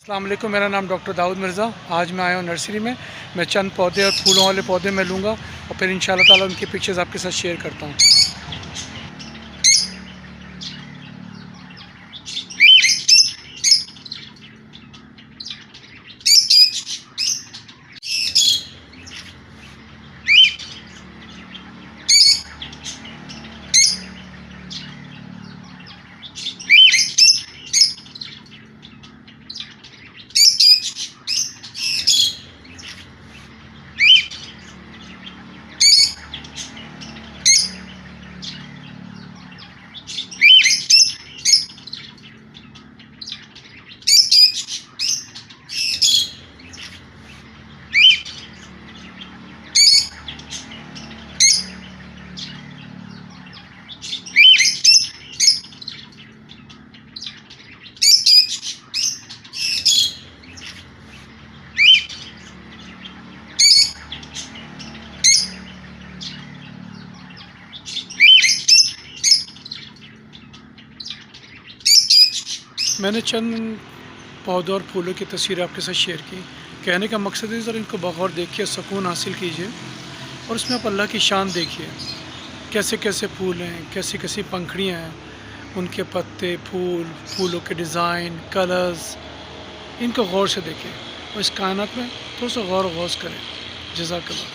अस्सलाम वालेकुम, मेरा नाम डॉक्टर दाऊद मिर्ज़ा। आज मैं आया हूँ नर्सरी में। मैं चंद पौधे और फूलों वाले पौधे मैं लूँगा और फिर इंशाल्लाह ताला उनकी पिक्चर्स आपके साथ शेयर करता हूँ। मैंने चंद पौधों और फूलों की तस्वीर आपके साथ शेयर की। कहने का मकसद है ज़रा इनको बगौर देखिए, सुकून हासिल कीजिए और उसमें आप अल्लाह की शान देखिए। कैसे कैसे फूल हैं, कैसी कैसी पंखड़ियाँ हैं, उनके पत्ते, फूल, फूलों के डिज़ाइन, कलर्स, इनको गौर से देखें और इस कायनात में थोड़ा सा गौर व गौस करें। जज़ाकल्लाह।